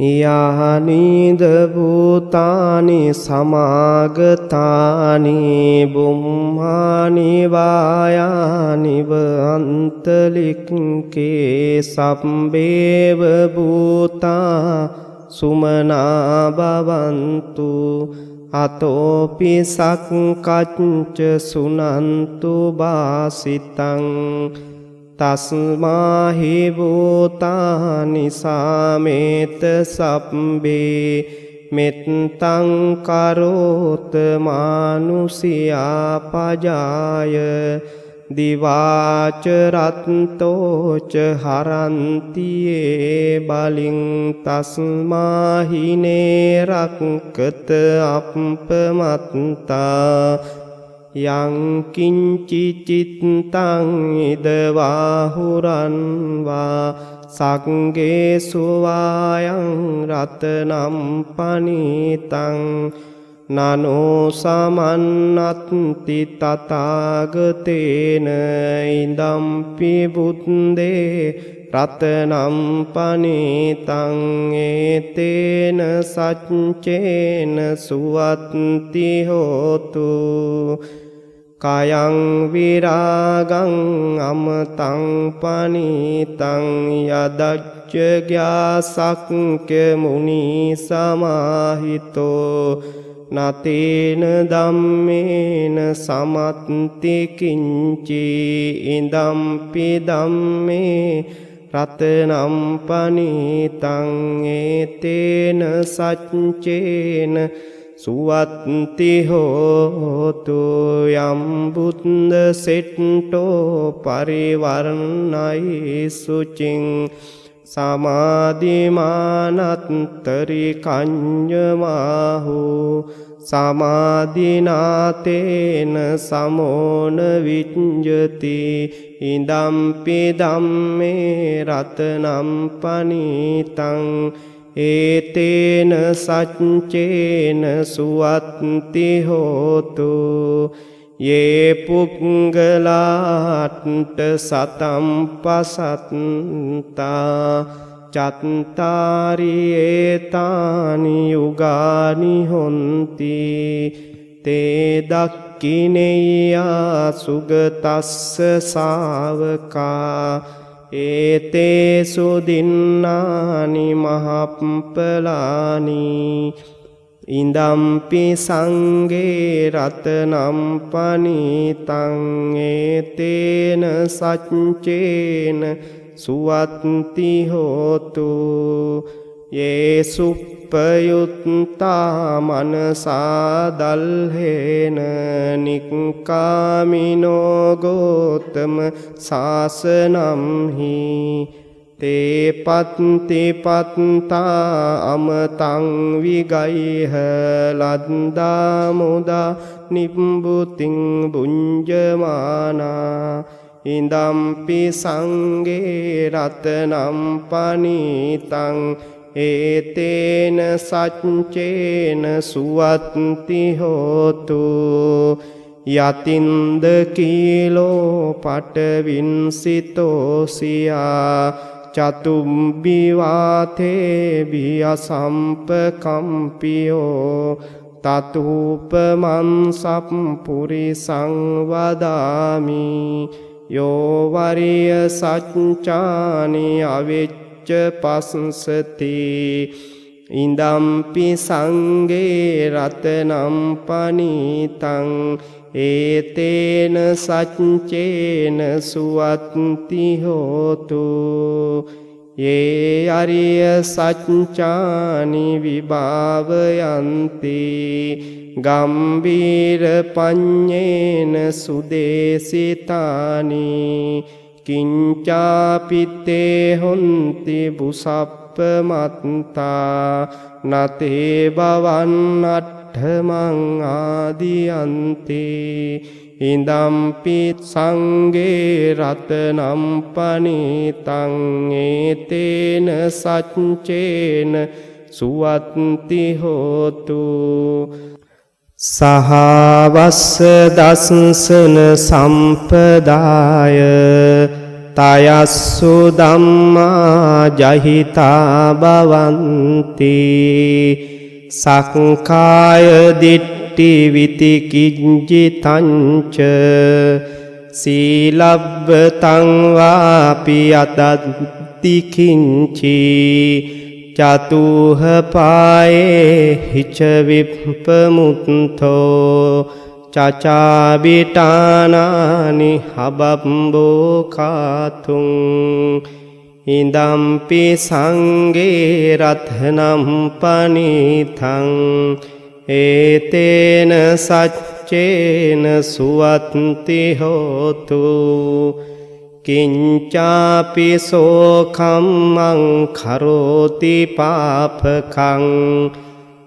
यानीद भूतानि समागतानि बुम्हानि वायानि अन्तलिङ्के सम्भेव भूता सुमना भवन्तु अतोऽपि सक्कच्च सुनन्तु भासितं तस्माहि भूतानि सामेत सब्बे मेत्तं करोत मानुषिया पजाय दिवाच रत्तोच हरन्ति ये बलिं तस्माहि नेरक्कत अपमत्ता यं किञ्चिच्चित्तं इदवाहुरन् वा संगेषु वायं रत्नं पनीतं ननो समन्नत्ति तथागतेन इदम्पि बुद्धे रत्नं पनीतं एतेन सच्चेन सुवत्ति होतु कायं विरागं अमतं पनीतं यदज्ञासक्य मुनि समाहितो न तेन धम्मेन समत्ति किञ्चि इदम्पि धम्मे रत्नं पनीतं एतेन सच्चेन सुवत्ति होतु यं बुद्धसेट्टो परिवर्णयि शुचिं समाधिमानन्तरिकञ्जमाहु समाधिनातेन समो न विञ्जति इदम्पि धम्मे रत्नं पनीतं एतेन सच्चेन सुवत्ति होतु ये पुङ्गलाट् सतं पसन्ता चत्तारि एतानि युगानि होन्ति ते दक्खिनेया सुगतस्य शावका एतेषु दिन्नानि महाफलानि इदम्पि संगे रत्नं पनीतं एतेन सच्चेन सुवत्ति होतु ये सुप्पयुक्ता मनसा दल्हेन निक्कामिनो गोतम शासनं हि ते पत्ति पत्ता अमतं विगैह लद्दा मुदा निम्बुतिं भुञ्जमाना इदम्पि संगे रत्नं पनीतं एतेन सच्चेन सुवत्ति होतु यतिन्दकीलो पटविंसितोऽसिया चतुम्बिवाथेभियसम्पकम्पियो ततुपमंसपुरिसं वदामि यो वर्यसच्चानि अविच्च पश्यति इदम्पि संगे रत्नं पनीतं एतेन सच्चेन सुवत्ति होतु ये अर्यसच्चानि विभावयन्ति गम्भीरपञ्चेन सुदेशितानि किञ्चापि ते हन्ति भूषप्पमत्ता न ते भवन्नट्ठमं आदियन्ति इदम्पि संगे रत्नं पनीतं एतेन सच्चेन सुवत्ति होतु सहावस्य दंसन संपदाय තයස්සු ධම්මා ජහිතා භවಂತಿ සක්කාය දිට්ඨි විතිකිංජිතංච සීලබ්බතං වාපි අතත්ති කිංචි චතුහ පායේ හිච විප්පමුත්තෝ චචාබිටානානි හබම්බෝ කාතුං ඉදම්පි සංගේ රත්නම් පනිතං ඒතේන සච්චේන සුවත්ති හෝතු කිංචාපි සෝකම්මං කරෝති පාපකං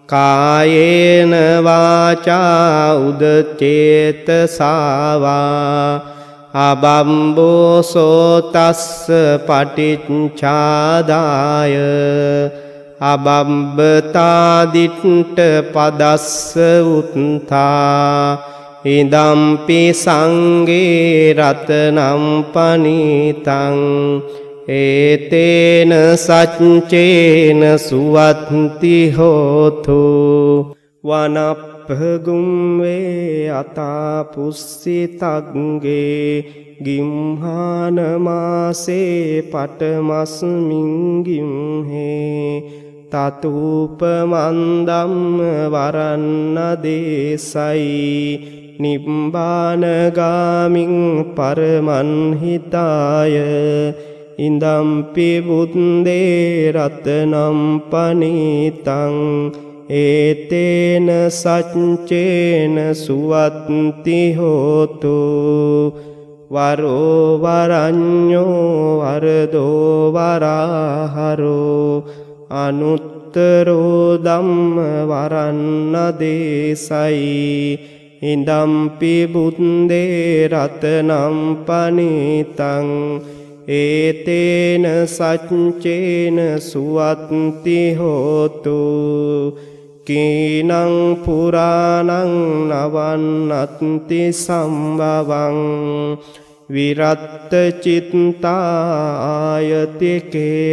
කායේන වාචා උදචේතසාවා අබම්බෝසෝ තස්ස පටිච්චාදාය අබම්බතාදිට්ඨ පදස්ස උත්තා ඉදම්පි සංගේ රතනම් පනිතං ඒතේන සච්චේන සුවත්ති හෝතු වනප්පගුම් වේ අතාපුස්සිතග්ගේ ගිම්හාන මාසේ පටමස්මින් ගිම්හේ තතූපමන්දම්ම වරන්න දේසයි නිබ්බානගාමින් පරමන්හිතාය ඉදම්පි බුද්දේ රතනම් පනිතං ඒතේන සච්චේන සුවත්ති හෝතු වරෝ වරඤ්ඤෝ වරදෝ වරහරෝ අනුත්තරෝ ධම්ම වරන්න දේසයි ඉදම්පි බුද්දේ රතනම් පනිතං ඒතේන සච්චේන සුවත්ති හෝතු කීනං පුරාණං නවන්නත්ති සම්භවං විරත්ත චිත්තායතිකේ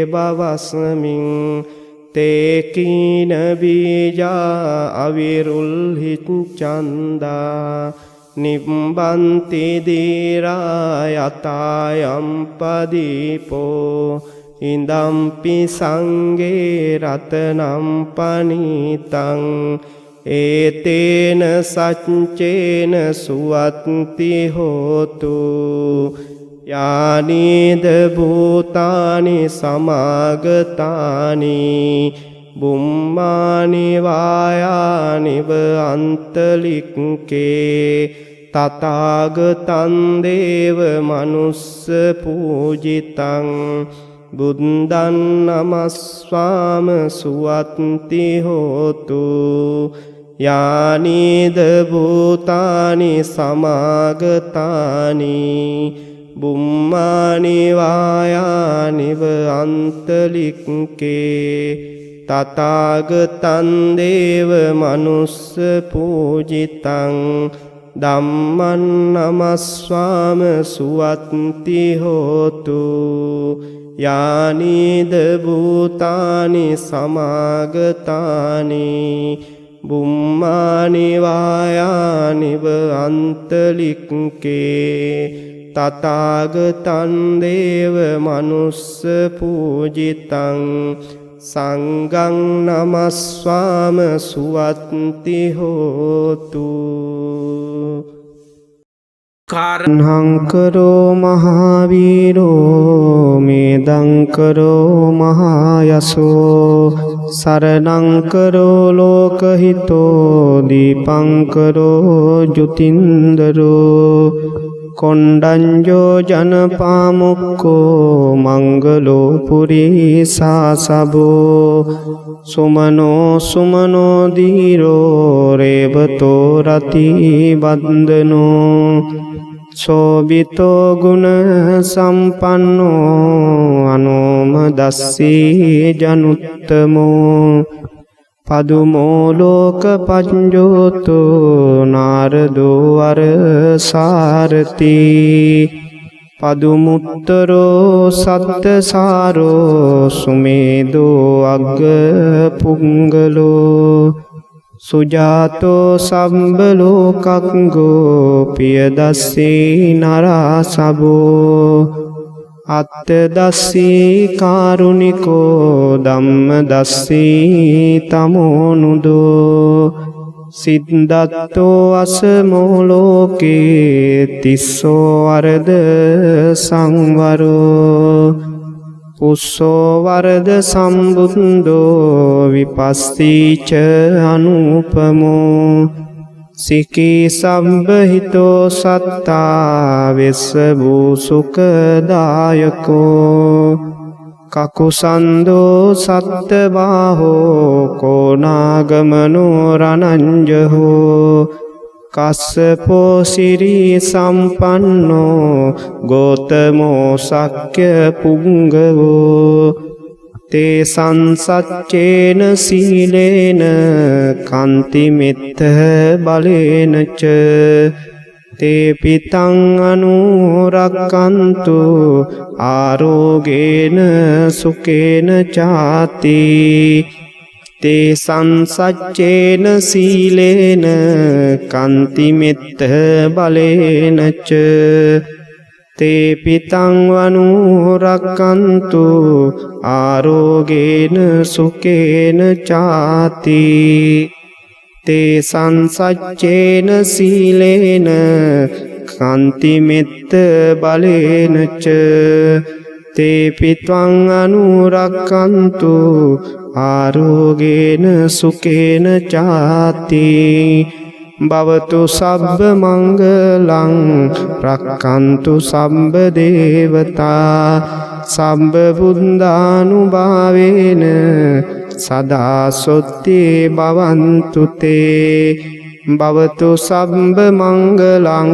බවස්මින් තේ කීන බීජා අවිරුල්හි චන්දා නිබ්බන්ති දීරා යතායම් පදීපෝ ඉදම්පි සංගේ රතනම් පනිතං ඒතේන සච්චේන සුවත්ති හෝතු යානිද භූතානි සමාගතානි බුම්මානි වායානිව අන්තලික්කේ තථාගතං දේව මනුස්ස පූජිතං බුද්දං නමස්වාම සුවත්ති හෝතු යානිද භූතානි සමාගතානි බුම්මානි වායානිව අන්තලික්කේ තථාගතං දේව මනුස්ස පූජිතං ධම්මං නමස්වාම සුවත්ති හෝතු යානිද භූතානි සමාගතානි බුම්මානි වායානිව අන්තලික්කේ තථාගතං දේව මනුස්ස පූජිතං සංඝං නමස්වාම සුවත්ති හෝතු කාරණංකරෝ මහාවීරෝ මේදංකරෝ මහායසෝ සරණංකරෝ ලෝකහිතෝ දීපංකරෝ ජුතින්දරෝ කොණ්ඩඤ්ඤෝ ජනපාමුක්කෝ මංගලෝ පුරීසාසබෝ සුමනෝ සුමනෝ දීරෝ රේවතෝ රති බන්දනෝ සෝබිතෝ ගුණ සම්පන්නෝ අනෝම දස්සී ජනුත්තමෝ පදුමෝ ලෝක පඤ්ඤෝතෝ නාරදෝ වර සාරති පදුමුත්තරෝ සත්තසාරෝ සුමේදෝ අග්ග පුංගලෝ සුජාතෝ සම්බලෝකංගෝ පියදස්සී නරාසබෝ අත්තදස්සී කාරුණිකෝ ධම්මදස්සී තමෝනුදෝ සිද්ධත්තෝ අසමෝලෝකේ තිස්සෝ වරද සංවරෝ පුස්සෝ වරද සම්බුද්ධෝ විපස්සීච අනුපමෝ සිකී සම්බහිතෝ සත්තා වෙස්සබූ සුඛදායකෝ කකුසන්දෝ සත්තබාහෝ කෝනාගමනෝ රණංජහෝ කස්සපෝ සිරී සම්පන්නෝ ගෝතමෝ සක්්‍ය පුංගවෝ තේ සංසච්චේන සීලේන කන්තිමිත්ත බලේනච තේ පිතං අනුරක්කන්තු ආරෝගේන සුකේන චාති තේ සංසච්චේන සීලේන කන්තිමිත්ත බලේනච තේ පිතං අනුරක්කන්තු ආරෝගේන සුකේන චාති තේ සංසච්චේන සීලේන කන්තිමිත්ත බලේනච තේ පිත්වං අනුරක්කන්තු ආරෝගේන සුකේන චාති භවතු සබ්බ මංගලං රක්칸තු සම්බ දේවතා සම්බ බුද්ධානුභාවේන සදා සොත්ති භවන්තු තේ භවතු සම්බ මංගලං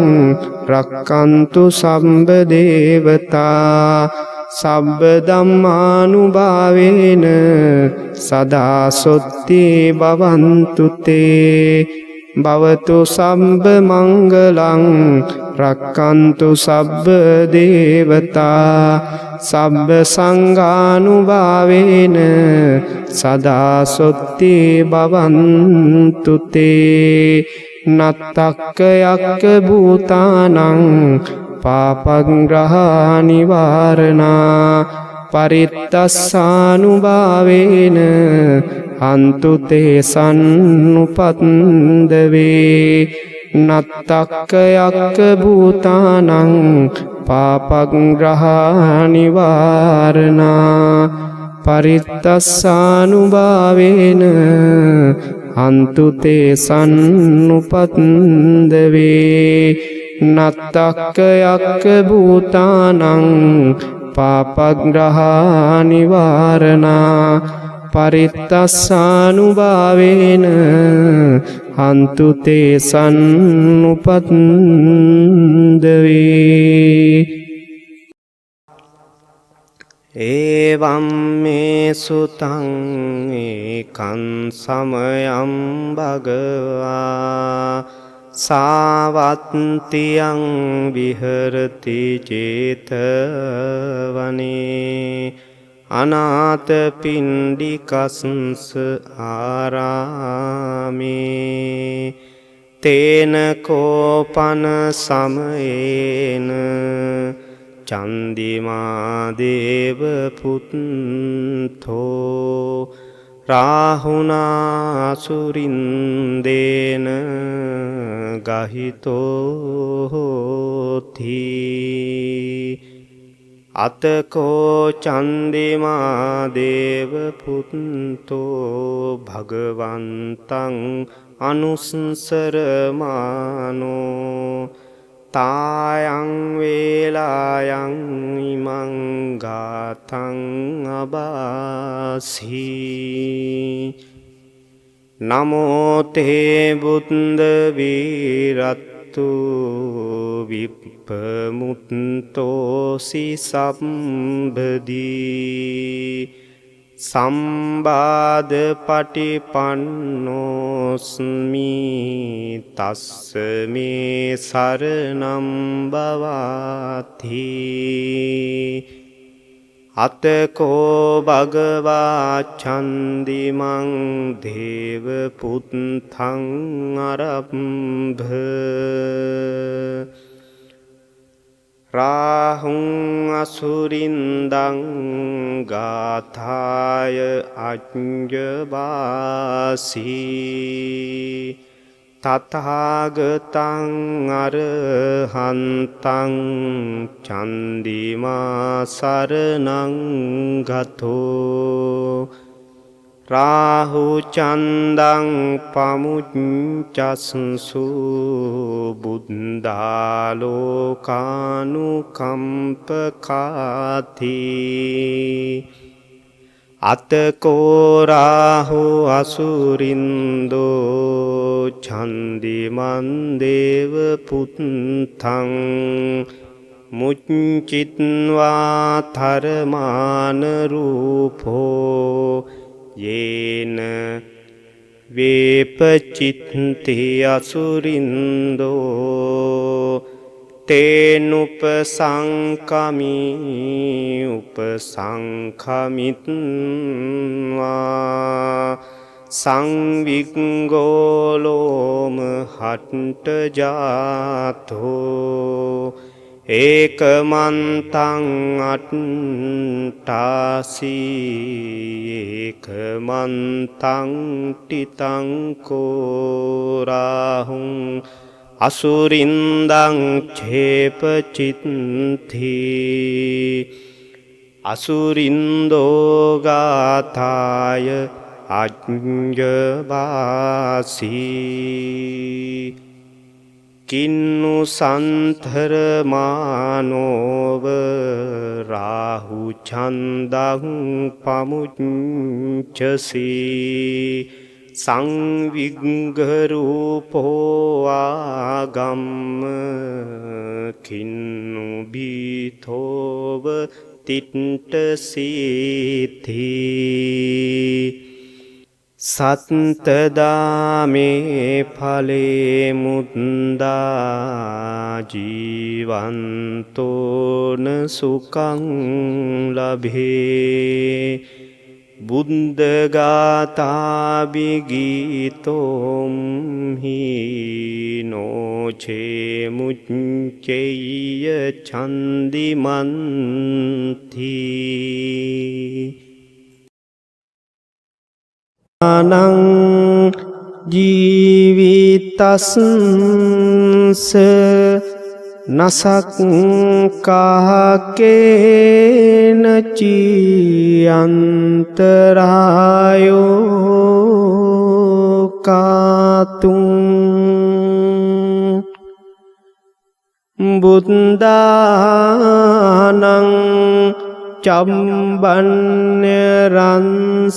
රක්칸තු සම්බ දේවතා සබ්බ ධම්මානුභාවේන සදා සොත්ති භවන්තු තේ භවතු සම්බ මංගලං රක්칸තු සබ්බ දේවතා සබ්බ සංඝානුභාවේන සදා සොත්ති භවන්තු තේ නත්තක්ක යක්ක භූතානං පාපග්‍රහා නිවාරණා පරිත්තස්සානුභාවේන හන්තු තේ සන්නුපන්දවේ නත්තක්ක යක්ක භූතානං පාපග්‍රහා නිවාරණා පරිත්තස්සානුභාවේන හන්තු තේ සන්නුපන්දවේ නත්තක්ක යක්ක භූතානං පාපග්‍රහා නිවාරණා පරිත්තස්සානුභාවේන හන්තු තේ සන්නුපන්දවේ ඒවම් මේ සුතං ඒකං සමයං භගවා සාවත්තියං විහරති චේතවනේ අනාථපිණ්ඩිකස්ස ආරාමේ තේන කෝපන සමයේන චන්දිමා දේව පුත්තෝ රාහුනා සුරින්දේන ගහිතෝති අතකෝ චන්දිමා දේව පුත්තෝ භගවන්තං අනුස්සරමානෝ තායං වේලායන් ඉමං ගාතං අබාසී නමෝ තේ බුද්ධ වීරත්තු විප්පමුත්තෝසි සම්බදී සම්බාධ පටිපන්නෝස්මි තස්ස මේ සරණම් භවාති අතකෝ භගවා චන්දිමං දේව පුත්තං අරම්භ රාහුං අසුරින්දං ගාථාය අඤ්ඤවාසී තථාගතං අරහන්තං චන්දිමා සරණං ගතෝ රාහු චන්දං පමුච්චස්සු බුද්ධාලෝකානුකම්පකාති අතකෝ රාහු අසුරින්දෝ චන්දිමන් දේව පුත්තං මුච්චිත්වා තරමාන රූපෝ යේන වේපචිත්ති අසුරින්දෝ තේනුපසංකමි උපසංඛමිත්වා සංවිග්ගෝලෝම හට්ට ජාතෝ ඒකමන්තං අට්ඨාසී ඒකමන්තං ටිතං කෝරාහුං අසුරින්දං ඡේපචිත්ති අසුරින්දෝ ගාථාය අඤ්ඤවාසී කින්නු සන්තර මානෝව රාහු ඡන්දං පමුච්චසී සංවිග්ග රූපෝ ආගම්ම කින්නු බීතෝව තිට්ඨසීති සත්තදාමේ ඵලේ මුද්දා ජීවන්තෝන සුඛං ලභේ බුද්ධ ගාථා බිගීතෝම් හීනෝචේ මුච්චේය චන්දිමන්ති අනං ජීවිතස්ස නසක්කාකේන චියන්තරායෝ කාතුං බුද්ධානං චම්බන්‍ය රන්සීනං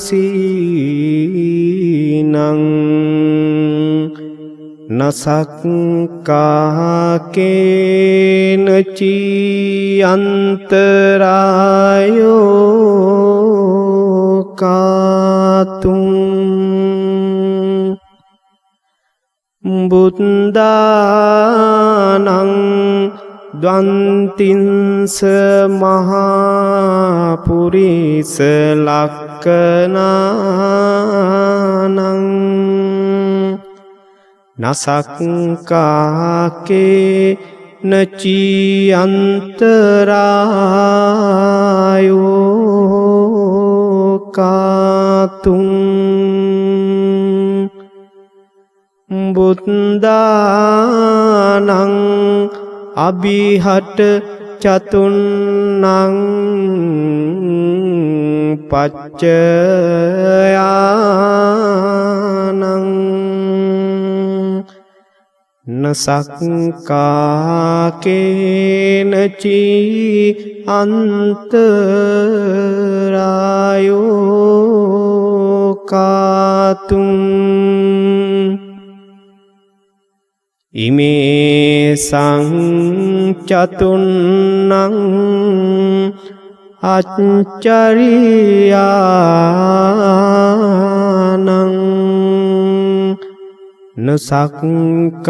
නසක්කාකේන චියන්තරායෝ කාතුං බුද්ධානං ද්වන්තින්ස මහා පුරිස ලක්ඛනානං නසක්කාකේ නචියන්තරායෝ කාතුං බුද්ධානං අභිහට චතුන්නං පච්චයානං නසක්කාකේනචි අන්තරායෝ කාතුං ඉමේ සංචතුන්නං අච්චරියානං නසක්කාකේනචි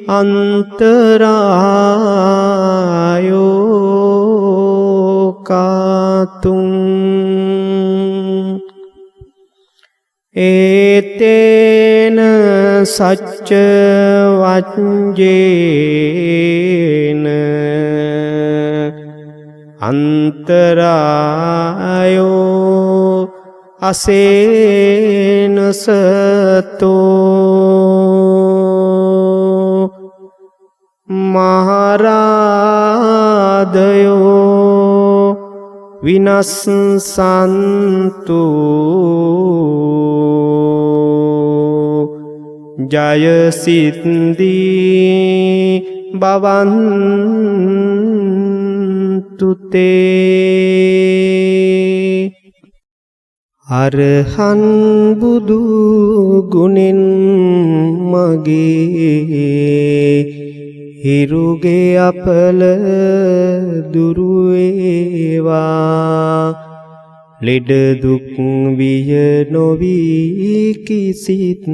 අන්තරායෝ කාතුං ඒතේන සච්ච වච්ජේන අන්තරායෝ අසේනසතෝ මහරාදයෝ විනස්සන්තු ජයසිද්දී බවන්තුතේ අරහන් බුදු ගුණෙන් මගේ හිරුගේ අපල දුරු වේවා ලෙඩ දුක් විය නොවී කිසිත්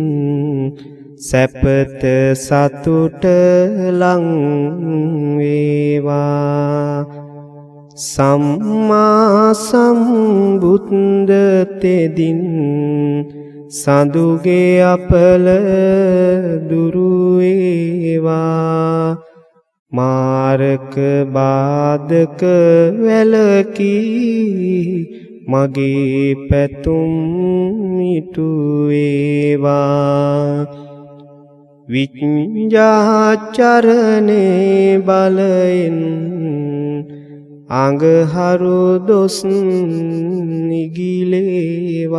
සැපත සතුට ලං වේවා සම්මා සම්බුද්ධ තෙදින් සඳුගේ අපල දුරු වේවා මාරක බාධක වැළකී මගේ පැතුම් ඉටු වේවා විඤ්ඤාචරණේ බලෙන් අඟහරු දොස් නිගිලේවා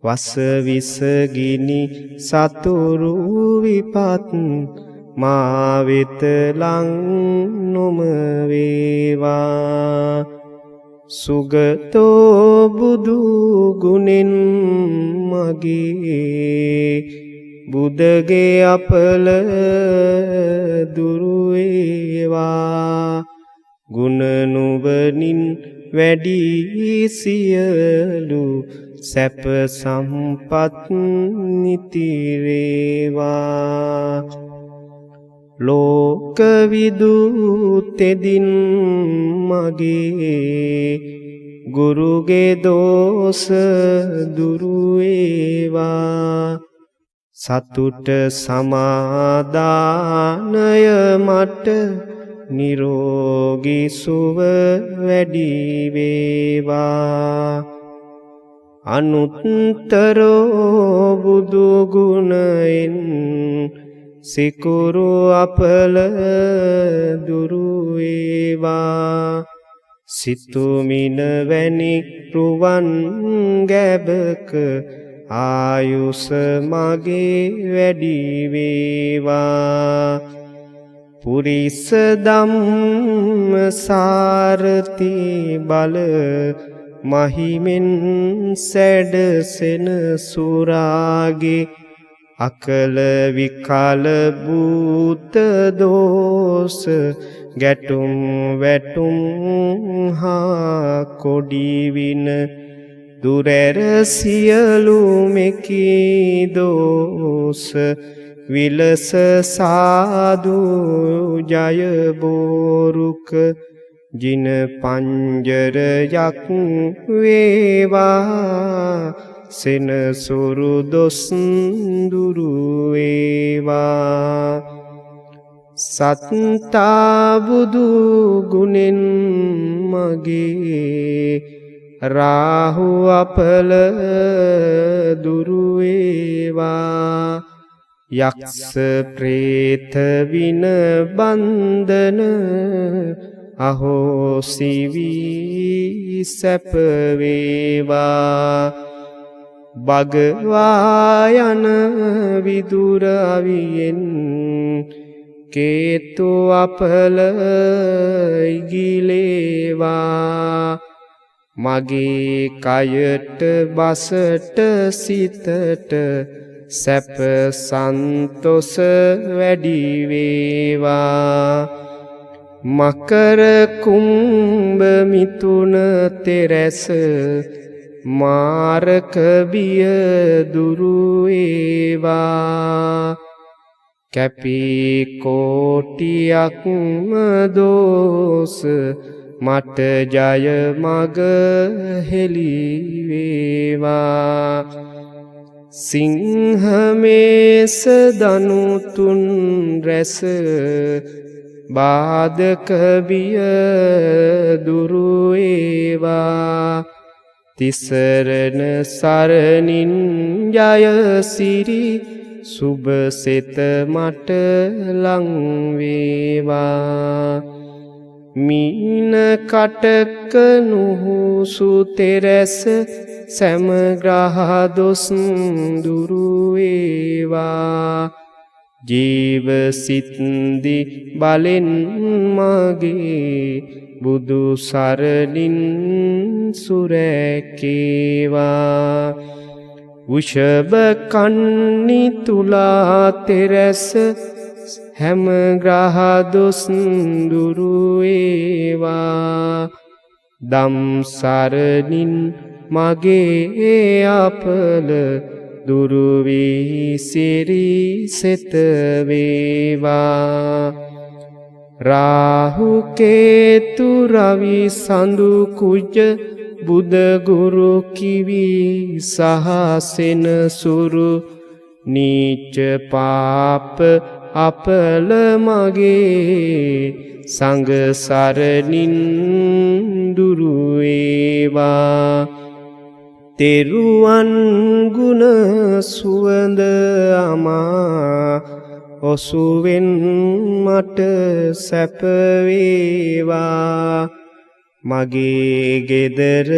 වස විස ගිනි සතුරු විපත් මා වෙත ලං නොම වේවා සුගතෝ බුදු ගුණෙන් මගේ බුදගේ අපල දුරු වේවා ගුණ නුවණින් වැඩි සියලු සැප සම්පත් නිතිරේවා ලෝක විදුතෙදින් මගේ ගුරුගේ දෝෂ දුරු වේවා සතුට සමාදානය මට නිරෝගී සුව වැඩි වේවා අනුත්තරෝ බුදු ගුණෙන් සිකුරු අපල දුරු වේවා සිතුමින වැනි රුවන් ගැබක ආයුෂ මගේ වැඩි වේවා පුරිස ධම්ම සාරති බල මහිමෙන් සැඩසෙන සුරාගේ අකල විකල භූත දෝෂ ගැටුම් වැටුම් හා කොඩි වින දුරැර සියලු මෙකී දෝෂ විලස සාදු ජය බෝරුක ජින පංජරයක් වේවා සෙනසුරු දොස් දුරු වේවා සත්තා බුදු ගුණෙන් මගේ රාහු අපල දුරු වේවා යක්ෂ ප්‍රේත වින බන්ධන අහෝසි වී සැප වේවා භගවා යන විදුර අවියෙන් කේතු අපල ඉගිලේවා මගේ කයට බසට සිතට සැප සන්තොස වැඩි වේවා මකර කුම්භ මිථුන තෙරැස මාරක බිය දුරු වේවා කැපී කෝටියක්ම දෝස මට ජය මග හෙළි වේවා සිංහමේස දනු තුන් රැස බාධක බිය දුරු වේවා තිසරණ සරණින් ජය සිරි සුබ සෙත මට ලං වේවා මීන කටක නුහුසු තෙරැස සෑම ග්‍රහ දොස් දුරු වේවා ජීව සිත්දි බලෙන් මගේ බුදු සරණින් සුරැකේවා වෘෂභ කන්නි තුලා තෙරැස හැම ග්‍රහ දොස් දුරු වේවා දම් සරණින් මගේ අපල දුරු වී සිරි සෙත වේවා රාහු කේතු රවි සඳු කුජ බුද ගුරු කිවි සහසෙන සුරු නීච පාප අපල මගේ සංඝ සරණින් දුරු වේවා තෙරුවන් ගුණ සුවඳ අමා ඔසුවෙන් මට සැප වේවා මගේ ගෙදර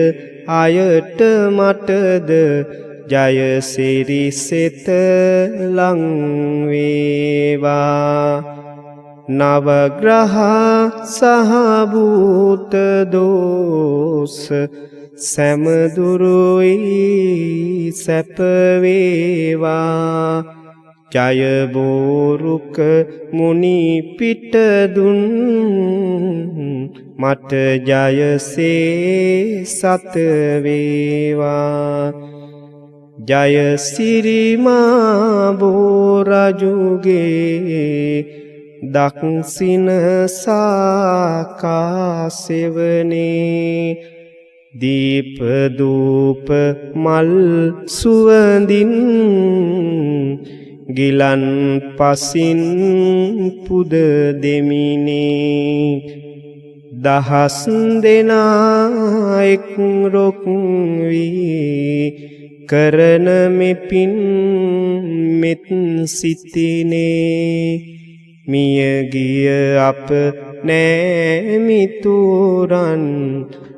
අයට මටද ජය සිරි සෙත ලං වේවා නවග්‍රහ සහ භූත දෝස සෑම දුරුයි සැප වේවා ජය බෝරුක මුනි පිට දුන් මට ජයසේ සත වේවා ජය සිරිමා බෝරජුගේ දක්සින සාකාසෙවනේ දීප දූප මල් සුවඳින් ගිලන් පසින් පුද දෙමිනේ දහස් දෙනා එක් රොක් වී කරන මෙපින් මෙත් සිතිනේ මිය ගිය අප නෑමිතුරන්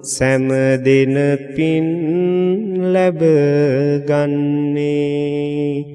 සෑම දෙන පින් ලැබ ගන්නේ